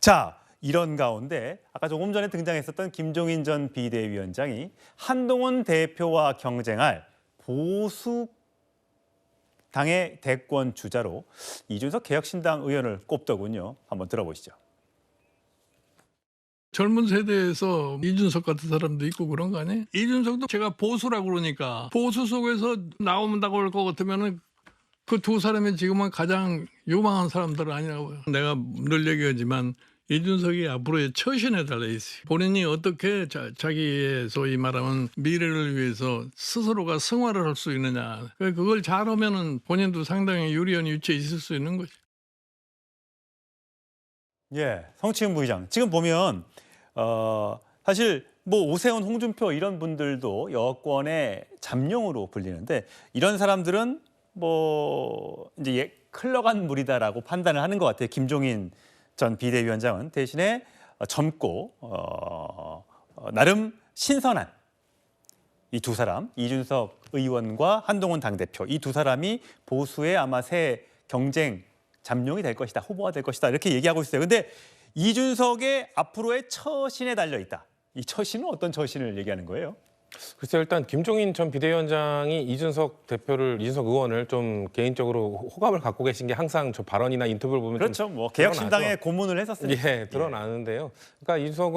자, 이런 가운데 아까 조금 전에 등장했었던 김종인 전 비대위원장이 한동훈 대표와 경쟁할 보수 당의 대권 주자로 이준석 개혁신당 의원을 꼽더군요. 한번 들어보시죠. 젊은 세대에서 이준석 같은 사람도 있고 그런 거 아니에요? 이준석도 제가 보수라고 그러니까 보수 속에서 나온다고 할 것 같으면은 그 두 사람이 지금은 가장 유망한 사람들 아니라고요. 내가 늘 얘기하지만 이준석이 앞으로의 처신에 달려 있어요. 본인이 어떻게 자기의 소위 말하면 미래를 위해서 스스로가 승화를 할 수 있느냐. 그걸 잘하면은 본인도 상당히 유리한 위치에 있을 수 있는 거죠. 예, 성치은 부의장. 지금 보면 사실 뭐 오세훈, 홍준표 이런 분들도 여권의 잠룡으로 불리는데 이런 사람들은 뭐 이제 흘러간 물이다라고 판단을 하는 것 같아요. 김종인 전 비대위원장은 대신에 젊고 나름 신선한 이 두 사람, 이준석 의원과 한동훈 당대표 이 두 사람이 보수의 아마 새 경쟁 잠룡이 될 것이다, 후보가 될 것이다 이렇게 얘기하고 있어요. 근데 이준석의 앞으로의 처신에 달려 있다. 이 처신은 어떤 처신을 얘기하는 거예요? 글쎄요, 일단 김종인 전 비대위원장이 이준석 의원을 좀 개인적으로 호감을 갖고 계신 게 항상 저 발언이나 인터뷰를 보면 그렇죠. 뭐 개혁신당에 고문을 했었으니까. 예, 드러나는데요. 그러니까 이준석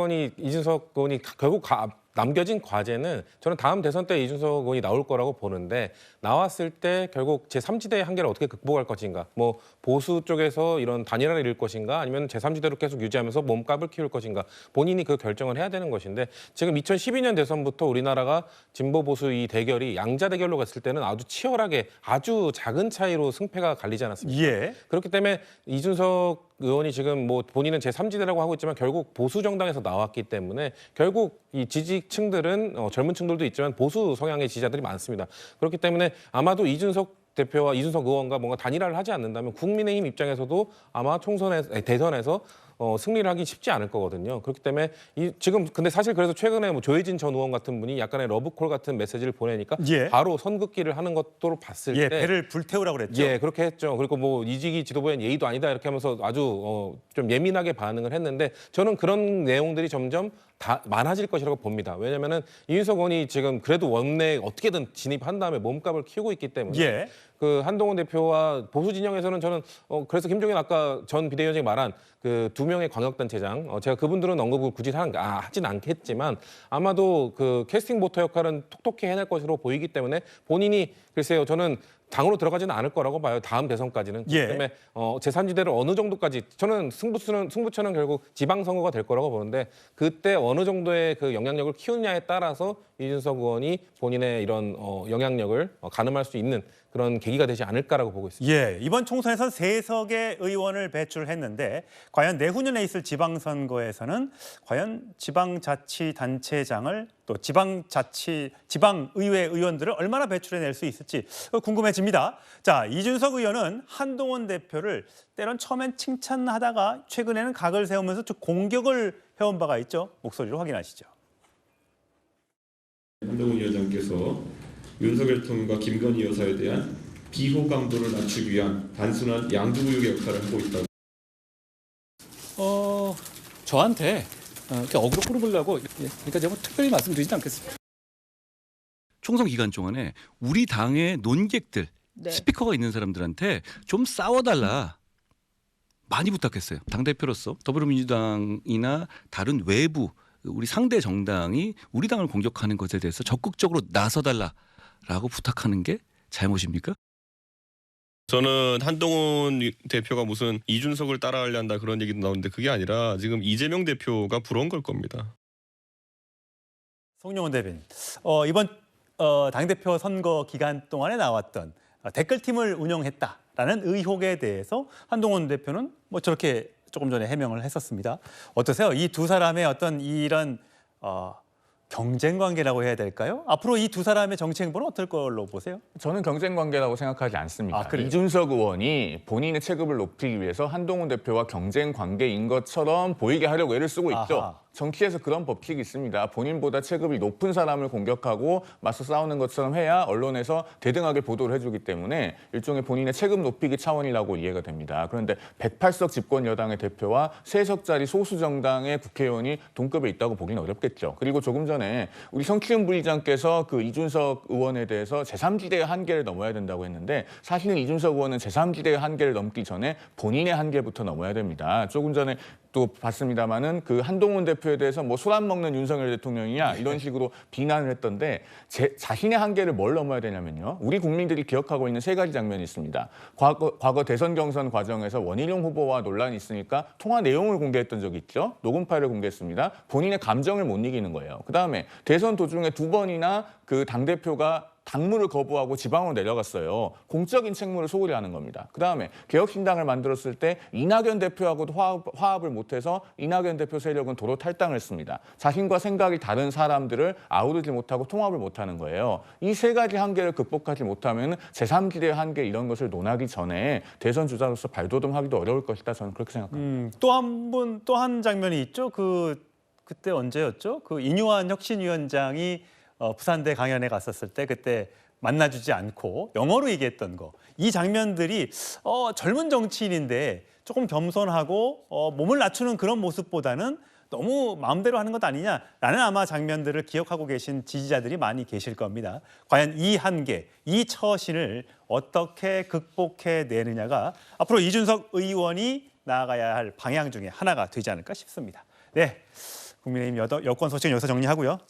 의원이 결국 남겨진 과제는 저는 다음 대선 때 이준석 의원이 나올 거라고 보는데 나왔을 때 결국 제3지대의 한계를 어떻게 극복할 것인가. 뭐 보수 쪽에서 이런 단일화를 이룰 것인가 아니면 제3지대로 계속 유지하면서 몸값을 키울 것인가. 본인이 그 결정을 해야 되는 것인데 지금 2012년 대선부터 우리나라가 진보 보수 이 대결이 양자 대결로 갔을 때는 아주 치열하게 아주 작은 차이로 승패가 갈리지 않았습니까? 예. 그렇기 때문에 이준석 의원이 지금 뭐 본인은 제3지대라고 하고 있지만 결국 보수 정당에서 나왔기 때문에 결국 이 지지층들은 젊은 층들도 있지만 보수 성향의 지지자들이 많습니다. 그렇기 때문에 아마도 이준석 대표와 이준석 의원과 뭔가 단일화를 하지 않는다면 국민의힘 입장에서도 아마 대선에서 승리를 하기 쉽지 않을 거거든요. 그렇기 때문에 지금 근데 사실 그래서 최근에 뭐 조혜진 전 의원 같은 분이 약간의 러브콜 같은 메시지를 보내니까 예. 바로 선긋기를 하는 것도 봤을 예, 때 배를 불태우라고 그랬죠. 예, 그렇게 했죠. 그리고 뭐 이직이 지도부엔 예의도 아니다 이렇게 하면서 아주 좀 예민하게 반응을 했는데 저는 그런 내용들이 점점 다 많아질 것이라고 봅니다. 왜냐면은 이준석 의원이 지금 그래도 원내에 어떻게든 진입한 다음에 몸값을 키우고 있기 때문에 예. 그 한동훈 대표와 보수 진영에서는 저는 그래서 김종인 아까 전 비대위원장이 말한 그 두 명의 광역단체장 제가 그분들은 언급을 굳이 하진 않겠지만 아마도 그 캐스팅 보터 역할은 톡톡히 해낼 것으로 보이기 때문에 본인이 글쎄요 저는 당으로 들어가지는 않을 거라고 봐요. 다음 대선까지는. 예. 그렇기 때문에 제3지대를 어느 정도까지 저는 승부처는 결국 지방선거가 될 거라고 보는데 그때 어느 정도의 그 영향력을 키우느냐에 따라서 이준석 의원이 본인의 이런 영향력을 가늠할 수 있는 그런 계기가 되지 않을까라고 보고 있습니다. 예, 이번 총선에선 3석의 의원을 배출했는데 과연 내후년에 있을 지방선거에서는 과연 지방자치단체장을 또 지방의회 의원들을 얼마나 배출해낼 수 있을지 궁금해집니다. 자, 이준석 의원은 한동훈 대표를 때론 처음엔 칭찬하다가 최근에는 각을 세우면서 좀 공격을 해온 바가 있죠. 목소리로 확인하시죠. 한동훈 위원장께서 윤석열 총과 김건희 여사에 대한 비호감도를 낮추기 위한 단순한 양두구육의 역할을 하고 있다고. 저한테 이렇게 어그로 끌어보려고 그러니까 제가 특별히 말씀드리지 않겠습니다. 총선 기간 동안에 우리 당의 논객들, 네. 스피커가 있는 사람들한테 좀 싸워달라 많이 부탁했어요. 당대표로서 더불어민주당이나 다른 외부 우리 상대 정당이 우리 당을 공격하는 것에 대해서 적극적으로 나서달라라고 부탁하는 게 잘못입니까? 저는 한동훈 대표가 무슨 이준석을 따라하려 한다 그런 얘기도 나오는데 그게 아니라 지금 이재명 대표가 부러운 걸 겁니다. 송영훈 대변인, 이번 당대표 선거 기간 동안에 나왔던 댓글팀을 운영했다라는 의혹에 대해서 한동훈 대표는 뭐 저렇게 조금 전에 해명을 했었습니다. 어떠세요? 이 두 사람의 어떤 이런 경쟁 관계라고 해야 될까요? 앞으로 이 두 사람의 정치 행보는 어떨 걸로 보세요? 저는 경쟁 관계라고 생각하지 않습니다. 아, 그래요? 이준석 의원이 본인의 체급을 높이기 위해서 한동훈 대표와 경쟁 관계인 것처럼 보이게 하려고 애를 쓰고 있죠. 아하. 정치에서 그런 법칙이 있습니다. 본인보다 체급이 높은 사람을 공격하고 맞서 싸우는 것처럼 해야 언론에서 대등하게 보도를 해주기 때문에 일종의 본인의 체급 높이기 차원이라고 이해가 됩니다. 그런데 108석 집권 여당의 대표와 3석짜리 소수 정당의 국회의원이 동급에 있다고 보기는 어렵겠죠. 그리고 조금 전에 우리 성추현 부의장께서 그 이준석 의원에 대해서 제3지대의 한계를 넘어야 된다고 했는데 사실은 이준석 의원은 제3지대의 한계를 넘기 전에 본인의 한계부터 넘어야 됩니다. 조금 전에 또 봤습니다마는 그 한동훈 대표에 대해서 뭐 술 안 먹는 윤석열 대통령이냐 이런 식으로 비난을 했던데 자신의 한계를 뭘 넘어야 되냐면요. 우리 국민들이 기억하고 있는 3가지 장면이 있습니다. 과거 대선 경선 과정에서 원희룡 후보와 논란이 있으니까 통화 내용을 공개했던 적이 있죠. 녹음 파일을 공개했습니다. 본인의 감정을 못 이기는 거예요. 그다음에 대선 도중에 2번이나 그 당대표가 당무를 거부하고 지방으로 내려갔어요. 공적인 책무를 소홀히 하는 겁니다. 그다음에 개혁신당을 만들었을 때 이낙연 대표하고도 화합을 못해서 이낙연 대표 세력은 도로 탈당을 했습니다. 자신과 생각이 다른 사람들을 아우르지 못하고 통합을 못하는 거예요. 이 3가지 한계를 극복하지 못하면 제3지대의 한계 이런 것을 논하기 전에 대선 주자로서 발돋움하기도 어려울 것이다. 저는 그렇게 생각합니다. 또 한 장면이 있죠. 그때 언제였죠? 그 인유한 혁신위원장이 부산대 강연에 갔었을 때 그때 만나주지 않고 영어로 얘기했던 거. 이 장면들이 젊은 정치인인데 조금 겸손하고 몸을 낮추는 그런 모습보다는 너무 마음대로 하는 것 아니냐라는 아마 장면들을 기억하고 계신 지지자들이 많이 계실 겁니다. 과연 이 한계, 이 처신을 어떻게 극복해내느냐가 앞으로 이준석 의원이 나아가야 할 방향 중에 하나가 되지 않을까 싶습니다. 네, 국민의힘 여권 소식은 여기서 정리하고요.